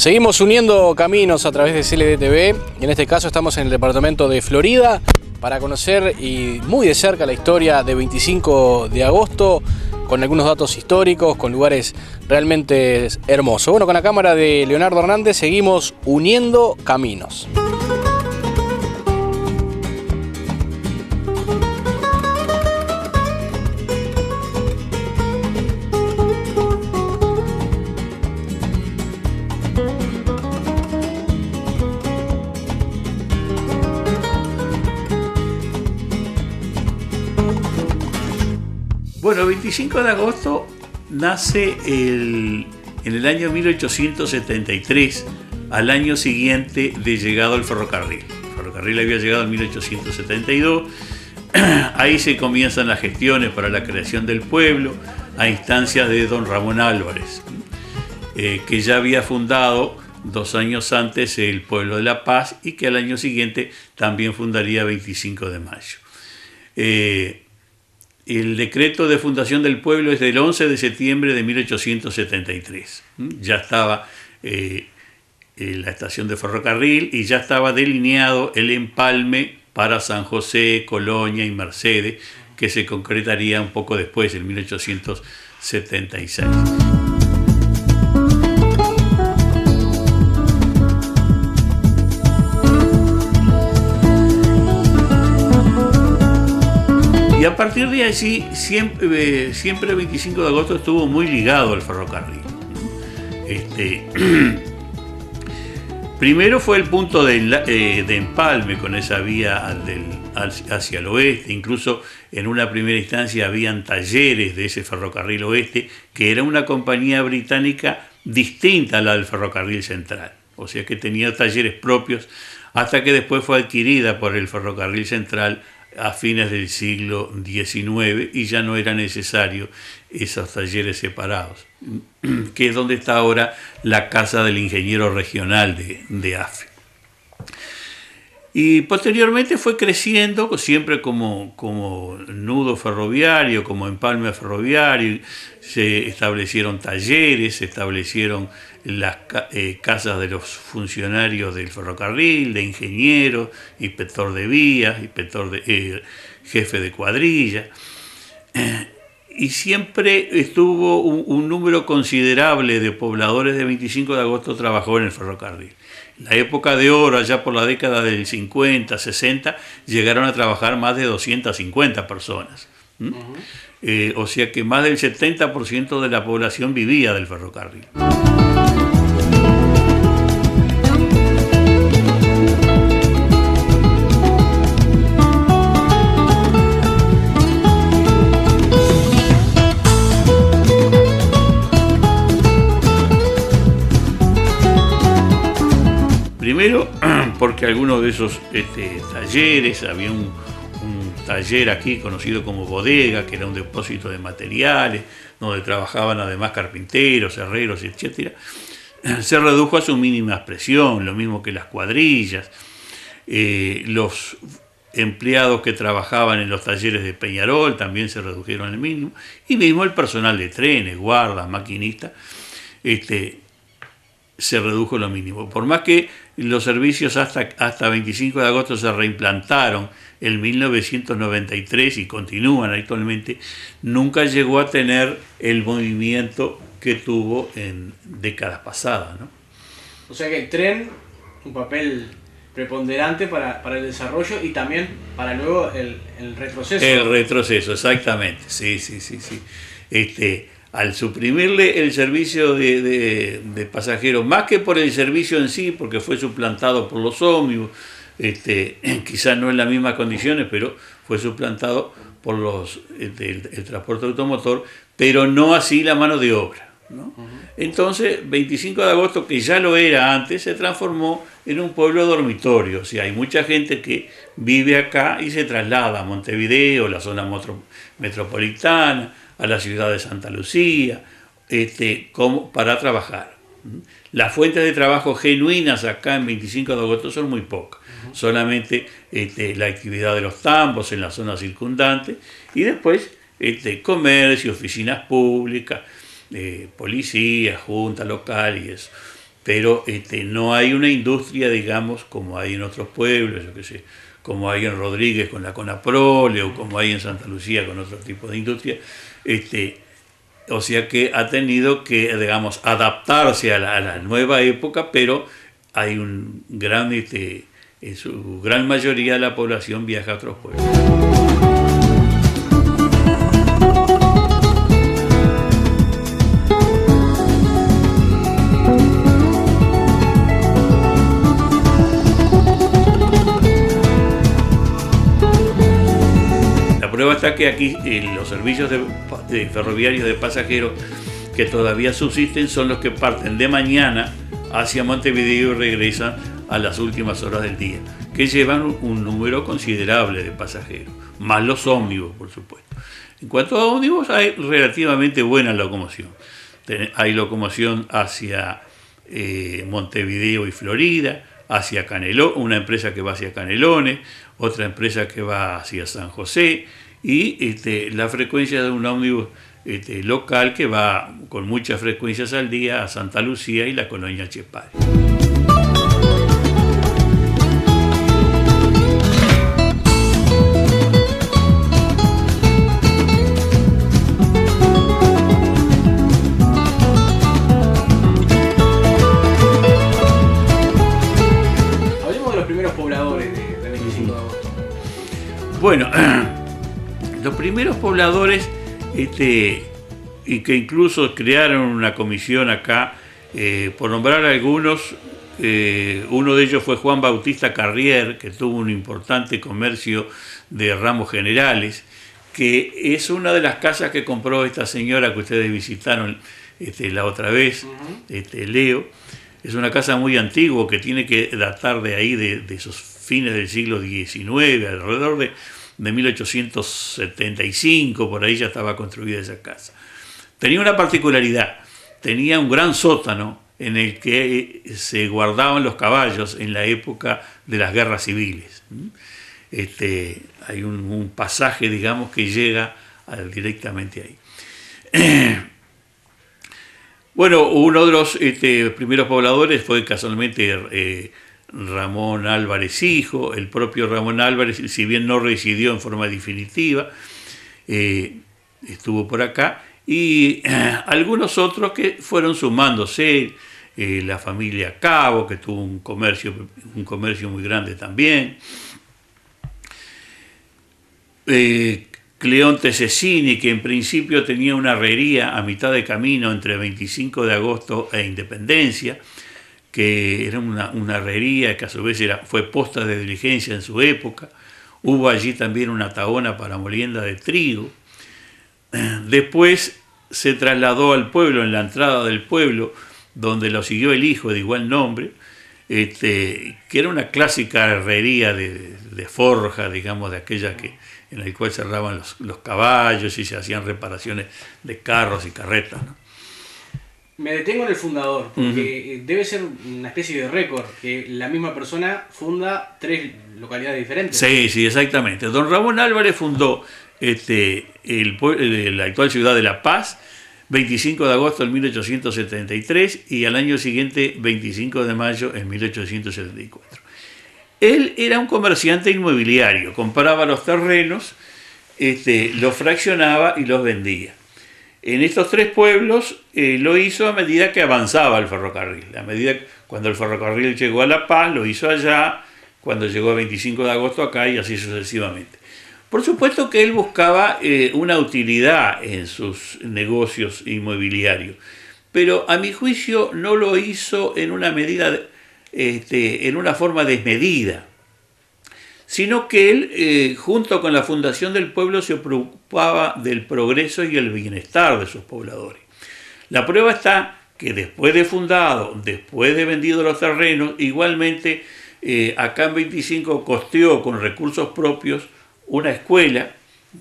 Seguimos uniendo caminos a través de CLD-TV y en este caso estamos en el departamento de Florida para conocer y muy de cerca la historia de 25 de agosto con algunos datos históricos, con lugares realmente hermosos. Bueno, con la cámara de Leonardo Hernández seguimos uniendo caminos. Bueno, 25 de agosto nace en el año 1873, al año siguiente de llegado el ferrocarril. El ferrocarril había llegado en 1872, ahí se comienzan las gestiones para la creación del pueblo, a instancias de don Ramón Álvarez, que ya había fundado 2 años antes el pueblo de La Paz y que al año siguiente también fundaría 25 de mayo. El decreto de fundación del pueblo es del 11 de septiembre de 1873. Ya estaba la estación de ferrocarril y ya estaba delineado el empalme para San José, Colonia y Mercedes, que se concretaría un poco después, en 1876. Y a partir de allí, siempre el 25 de agosto estuvo muy ligado al ferrocarril. Primero fue el punto de empalme con esa vía hacia el oeste. Incluso en una primera instancia habían talleres de ese ferrocarril oeste, que era una compañía británica distinta a la del ferrocarril central. O sea que tenía talleres propios, hasta que después fue adquirida por el ferrocarril central a fines del siglo XIX y ya no era necesario esos talleres separados, que es donde está ahora la casa del ingeniero regional de AFE. Y posteriormente fue creciendo, siempre como nudo ferroviario, como empalme ferroviario. Se establecieron talleres, se establecieron las casas de los funcionarios del ferrocarril, de ingenieros, inspector de vías, jefe de cuadrilla. Y siempre estuvo un número considerable de pobladores de 25 de agosto trabajó en el ferrocarril. En la época de oro, allá por la década del 50, 60, llegaron a trabajar más de 250 personas. O sea que más del 70% de la población vivía del ferrocarril. Primero, porque algunos de esos talleres, había un taller aquí conocido como bodega, que era un depósito de materiales, donde trabajaban además carpinteros, herreros, etc. Se redujo a su mínima expresión, lo mismo que las cuadrillas. Los empleados que trabajaban en los talleres de Peñarol también se redujeron al mínimo, y mismo el personal de trenes, guardas, maquinistas, se redujo lo mínimo. Por más que los servicios hasta 25 de agosto se reimplantaron en 1993 y continúan actualmente, nunca llegó a tener el movimiento que tuvo en décadas pasadas, ¿no? O sea que el tren, un papel preponderante para el desarrollo y también para luego el retroceso. El retroceso, exactamente, sí. Al suprimirle el servicio de pasajeros, más que por el servicio en sí, porque fue suplantado por los ómnibus, quizás no en las mismas condiciones, pero fue suplantado por el transporte automotor, pero no así la mano de obra, ¿no? Entonces, 25 de agosto, que ya lo era antes, se transformó en un pueblo dormitorio. O sea, hay mucha gente que vive acá y se traslada a Montevideo, la zona metropolitana, a la ciudad de Santa Lucía, como para trabajar. Las fuentes de trabajo genuinas acá en 25 de agosto son muy pocas. Solamente la actividad de los tambos en la zona circundante y después comercio, oficinas públicas, policía, junta local y eso. pero no hay una industria, digamos, como hay en otros pueblos, yo qué sé, como hay en Rodríguez con la Conaprole o como hay en Santa Lucía con otro tipo de industria. O sea que ha tenido que, digamos, adaptarse a la nueva época, pero hay un gran, en su gran mayoría la población viaja a otros pueblos. La prueba está que aquí los servicios de ferroviarios de pasajeros que todavía subsisten son los que parten de mañana hacia Montevideo y regresan a las últimas horas del día, que llevan un número considerable de pasajeros, más los ómnibus, por supuesto. En cuanto a ómnibus, hay relativamente buena locomoción. Hay locomoción hacia Montevideo y Florida, hacia Canelones, una empresa que va hacia Canelones, otra empresa que va hacia San José, y la frecuencia de un ómnibus local que va con muchas frecuencias al día a Santa Lucía y la colonia Chepal. Hablemos de los primeros pobladores de 25 de agosto. Bueno, los primeros pobladores y que incluso crearon una comisión acá, por nombrar algunos, uno de ellos fue Juan Bautista Carrier, que tuvo un importante comercio de ramos generales, que es una de las casas que compró esta señora que ustedes visitaron la otra vez, Leo. Es una casa muy antigua que tiene que datar de ahí, de esos fines del siglo XIX, alrededor de 1875, por ahí ya estaba construida esa casa. Tenía una particularidad, tenía un gran sótano en el que se guardaban los caballos en la época de las guerras civiles. Hay un pasaje, digamos, que llega directamente ahí. Bueno, uno de los primeros pobladores fue casualmente Ramón Álvarez hijo. El propio Ramón Álvarez, si bien no residió en forma definitiva, estuvo por acá, y algunos otros que fueron sumándose, la familia Cabo, que tuvo un comercio muy grande también, Cleonte Cecchini, que en principio tenía una herrería a mitad de camino entre 25 de agosto e Independencia, que era una herrería que a su vez fue posta de diligencia en su época. Hubo allí también una tahona para molienda de trigo. Después se trasladó al pueblo, en la entrada del pueblo, donde lo siguió el hijo de igual nombre, que era una clásica herrería de forja, digamos, de aquella en la cual cerraban los caballos y se hacían reparaciones de carros y carretas, ¿no? Me detengo en el fundador, porque debe ser una especie de récord, que la misma persona funda 3 localidades diferentes. Sí, exactamente. Don Ramón Álvarez fundó la actual ciudad de La Paz, 25 de agosto de 1873, y al año siguiente, 25 de mayo de 1874. Él era un comerciante inmobiliario, compraba los terrenos, los fraccionaba y los vendía. En estos 3 pueblos lo hizo a medida que avanzaba el ferrocarril. Cuando el ferrocarril llegó a La Paz, lo hizo allá, cuando llegó a 25 de agosto acá, y así sucesivamente. Por supuesto que él buscaba una utilidad en sus negocios inmobiliarios, pero a mi juicio no lo hizo en una medida, en una forma desmedida, sino que él, junto con la fundación del pueblo, se preocupaba del progreso y el bienestar de sus pobladores. La prueba está que después de fundado, después de vendido los terrenos, igualmente acá en 25 costeó con recursos propios una escuela,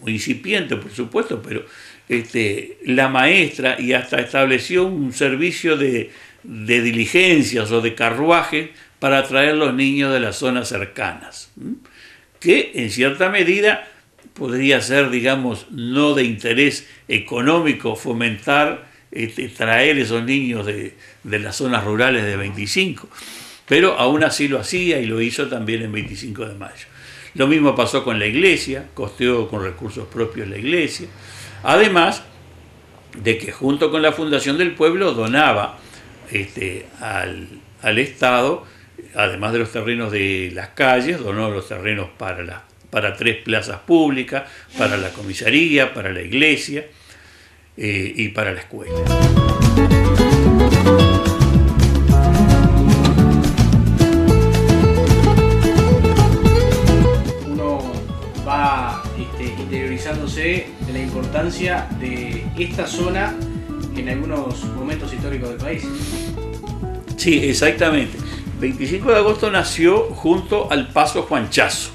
muy incipiente por supuesto, pero la maestra, y hasta estableció un servicio de diligencias o de carruajes para traer los niños de las zonas cercanas, que en cierta medida podría ser, digamos, no de interés económico fomentar traer esos niños de las zonas rurales de 25, pero aún así lo hacía y lo hizo también en 25 de mayo. Lo mismo pasó con la iglesia, costeó con recursos propios la iglesia, además de que junto con la Fundación del Pueblo donaba al Estado, además de los terrenos de las calles, donó los terrenos para 3 plazas públicas, para la comisaría, para la iglesia y para la escuela. Uno va interiorizándose de la importancia de esta zona en algunos momentos históricos del país. Sí, exactamente. 25 de agosto nació junto al Paso Juan Chazo.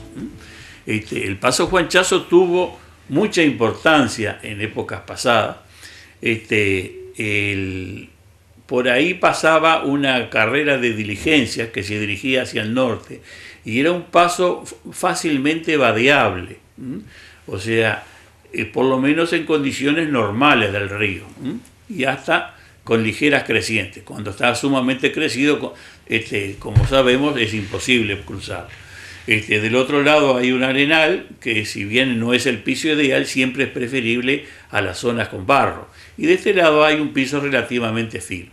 El Paso Juan Chazo tuvo mucha importancia en épocas pasadas. Por ahí pasaba una carrera de diligencias que se dirigía hacia el norte y era un paso fácilmente vadeable, o sea, por lo menos en condiciones normales del río, y hasta con ligeras crecientes. Cuando está sumamente crecido, como sabemos, es imposible cruzar. Del otro lado hay un arenal que, si bien no es el piso ideal, siempre es preferible a las zonas con barro. Y de este lado hay un piso relativamente firme.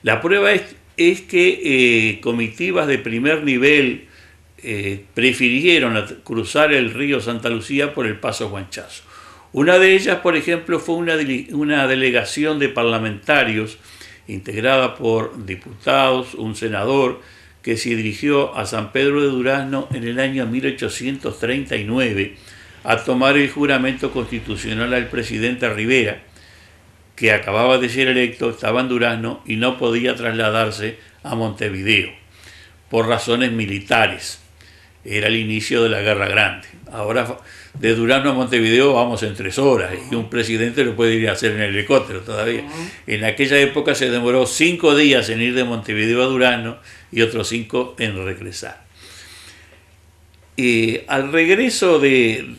La prueba es que comitivas de primer nivel prefirieron cruzar el río Santa Lucía por el Paso Juan Chazo. Una de ellas, por ejemplo, fue una delegación de parlamentarios integrada por diputados, un senador, que se dirigió a San Pedro de Durazno en el año 1839 a tomar el juramento constitucional al presidente Rivera, que acababa de ser electo, estaba en Durazno y no podía trasladarse a Montevideo por razones militares. Era el inicio de la Guerra Grande. Ahora de Durazno a Montevideo vamos en 3 horas y un presidente lo puede ir a hacer en el helicóptero todavía. En aquella época se demoró 5 días en ir de Montevideo a Durazno y otros 5 en regresar. Al regreso de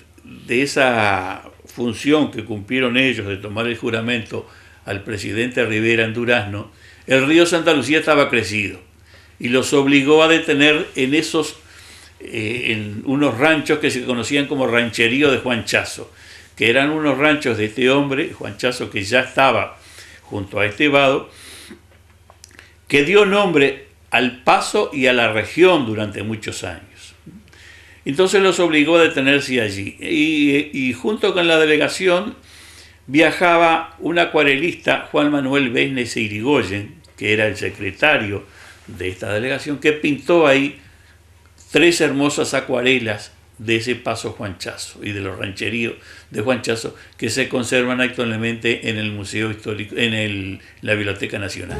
esa función que cumplieron ellos de tomar el juramento al presidente Rivera en Durazno, el río Santa Lucía estaba crecido y los obligó a detener en unos ranchos que se conocían como rancherío de Juan Chazo, que eran unos ranchos de este hombre, Juan Chazo, que ya estaba junto a este vado, que dio nombre al paso y a la región durante muchos años. Entonces los obligó a detenerse allí y junto con la delegación viajaba un acuarelista, Juan Manuel Besnes Irigoyen, que era el secretario de esta delegación, que pintó ahí 3 hermosas acuarelas de ese Paso Juan Chazo y de los rancheríos de Juan Chazo, que se conservan actualmente en el Museo Histórico, en la Biblioteca Nacional.